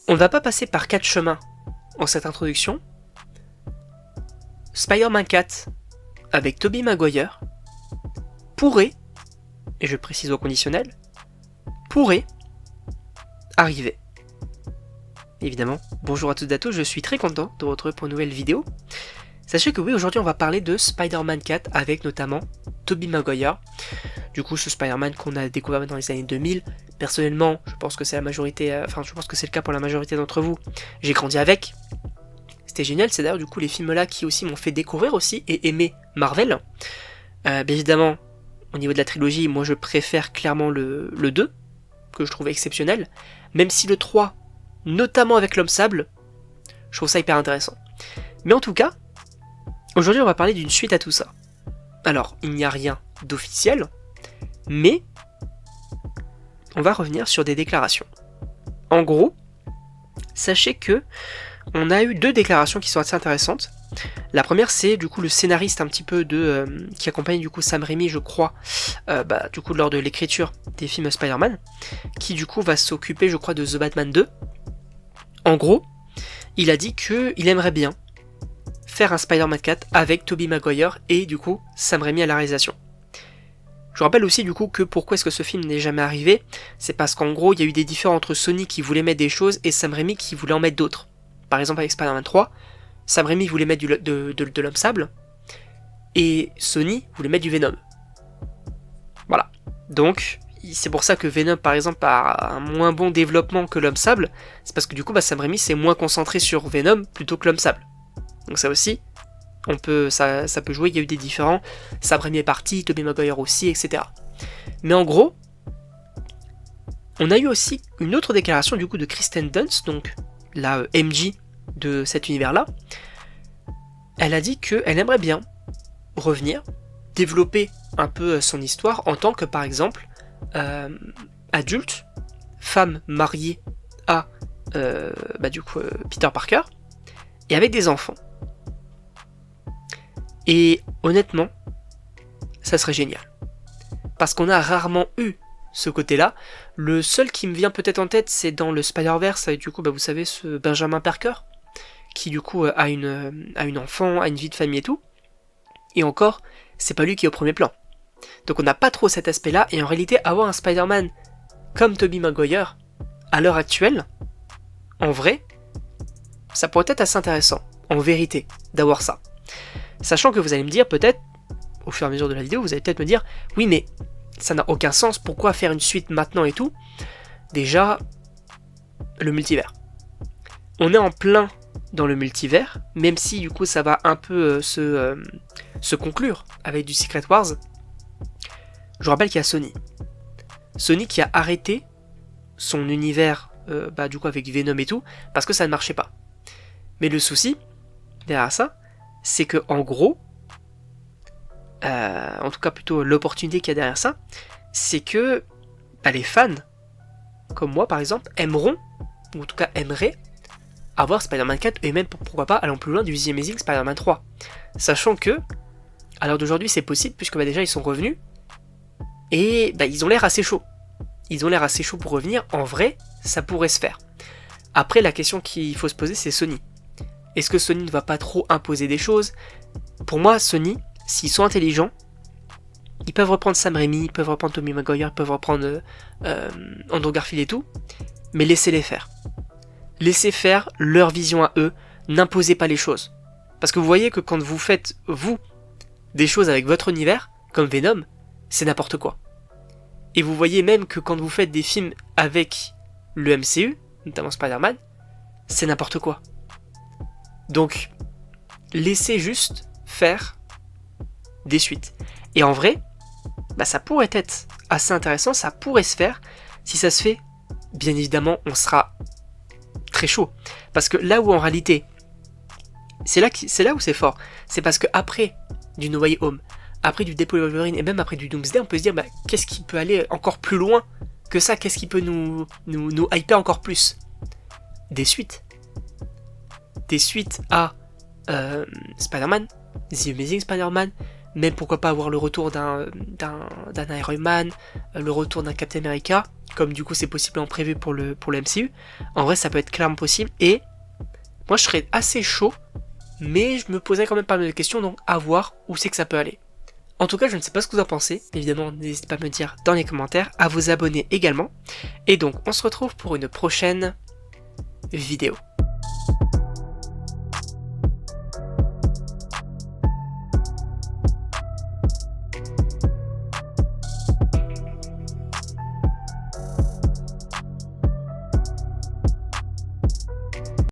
On ne va pas passer par 4 chemins en cette introduction. Spider-Man 4 avec Tobey Maguire pourrait, et je précise au conditionnel, pourrait arriver. Évidemment, bonjour à toutes et à tous, je suis très content de vous retrouver pour une nouvelle vidéo. Sachez que oui, aujourd'hui on va parler de Spider-Man 4 avec notamment Tobey Maguire. Du coup, ce Spider-Man qu'on a découvert dans les années 2000. Personnellement, je pense que c'est le cas pour la majorité d'entre vous. J'ai grandi avec. C'était génial, c'est d'ailleurs du coup les films là qui aussi m'ont fait découvrir aussi et aimer Marvel. Bien évidemment, au niveau de la trilogie, moi je préfère clairement le 2, que je trouve exceptionnel. Même si le 3, notamment avec l'Homme Sable, je trouve ça hyper intéressant. Mais en tout cas, aujourd'hui on va parler d'une suite à tout ça. Alors, il n'y a rien d'officiel, mais on va revenir sur des déclarations. En gros, sachez que on a eu 2 déclarations qui sont assez intéressantes. La première, c'est du coup le scénariste un petit peu qui accompagne du coup Sam Raimi, je crois, du coup lors de l'écriture des films Spider-Man, qui du coup va s'occuper, je crois, de The Batman 2. En gros, il a dit qu'il aimerait bien faire un Spider-Man 4 avec Tobey Maguire et du coup Sam Raimi à la réalisation. Je rappelle aussi du coup que pourquoi est-ce que ce film n'est jamais arrivé, c'est parce qu'en gros il y a eu des différends entre Sony qui voulait mettre des choses et Sam Raimi qui voulait en mettre d'autres. Par exemple avec Spider-Man 3, Sam Raimi voulait mettre de l'Homme Sable et Sony voulait mettre du Venom. Voilà. Donc c'est pour ça que Venom par exemple a un moins bon développement que l'Homme Sable, c'est parce que du coup Sam Raimi s'est moins concentré sur Venom plutôt que l'Homme Sable. Donc ça aussi, ça peut jouer, il y a eu des différends, Sam Raimi est parti, Tobey Maguire aussi, etc. Mais en gros, on a eu aussi une autre déclaration du coup de Kristen Dunst, donc la MJ de cet univers-là. Elle a dit qu'elle aimerait bien revenir, développer un peu son histoire en tant que par exemple adulte, femme mariée à Peter Parker, et avec des enfants. Et honnêtement, ça serait génial. Parce qu'on a rarement eu ce côté-là. Le seul qui me vient peut-être en tête, c'est dans le Spider-Verse, avec du coup, vous savez, ce Benjamin Parker, qui du coup a une enfant, a une vie de famille et tout. Et encore, c'est pas lui qui est au premier plan. Donc on n'a pas trop cet aspect-là, et en réalité, avoir un Spider-Man comme Tobey Maguire, à l'heure actuelle, en vrai, ça pourrait être assez intéressant, en vérité, d'avoir ça. Sachant que vous allez me dire peut-être, au fur et à mesure de la vidéo, vous allez peut-être me dire, oui mais ça n'a aucun sens, pourquoi faire une suite maintenant et tout? Déjà, le multivers. On est en plein dans le multivers, même si du coup ça va un peu se conclure avec du Secret Wars. Je vous rappelle qu'il y a Sony. Sony qui a arrêté son univers du coup avec Venom et tout, parce que ça ne marchait pas. Mais le souci, derrière ça, c'est que en gros, en tout cas plutôt l'opportunité qu'il y a derrière ça, c'est que les fans, comme moi par exemple, aimeront, ou en tout cas aimeraient, avoir Spider-Man 4 et même pourquoi pas allant plus loin du The Amazing Spider-Man 3. Sachant que, à l'heure d'aujourd'hui c'est possible puisque déjà ils sont revenus, et ils ont l'air assez chauds. Ils ont l'air assez chauds pour revenir, en vrai, ça pourrait se faire. Après la question qu'il faut se poser c'est Sony. Est-ce que Sony ne va pas trop imposer des choses? Pour moi, Sony, s'ils sont intelligents, ils peuvent reprendre Sam Raimi, ils peuvent reprendre Tobey Maguire, ils peuvent reprendre Andrew Garfield et tout, mais laissez-les faire. Laissez faire leur vision à eux, n'imposez pas les choses. Parce que vous voyez que quand vous faites, vous, des choses avec votre univers, comme Venom, c'est n'importe quoi. Et vous voyez même que quand vous faites des films avec le MCU, notamment Spider-Man, c'est n'importe quoi. Donc, laissez juste faire des suites. Et en vrai, ça pourrait être assez intéressant, ça pourrait se faire. Si ça se fait, bien évidemment, on sera très chaud. Parce que là où en réalité, c'est là où c'est fort. C'est parce que après du No Way Home, après du Deadpool & Wolverine et même après du Doomsday, on peut se dire qu'est-ce qui peut aller encore plus loin que ça? Qu'est-ce qui peut nous hyper encore plus? Des suites. Des suites à Spider-Man, The Amazing Spider-Man, même pourquoi pas avoir le retour d'un Iron Man, le retour d'un Captain America, comme du coup c'est possiblement prévu pour le MCU. En vrai, ça peut être clairement possible, et moi je serais assez chaud, mais je me poserais quand même pas mal de questions, donc à voir où c'est que ça peut aller. En tout cas, je ne sais pas ce que vous en pensez, évidemment n'hésitez pas à me dire dans les commentaires, à vous abonner également, et donc on se retrouve pour une prochaine vidéo.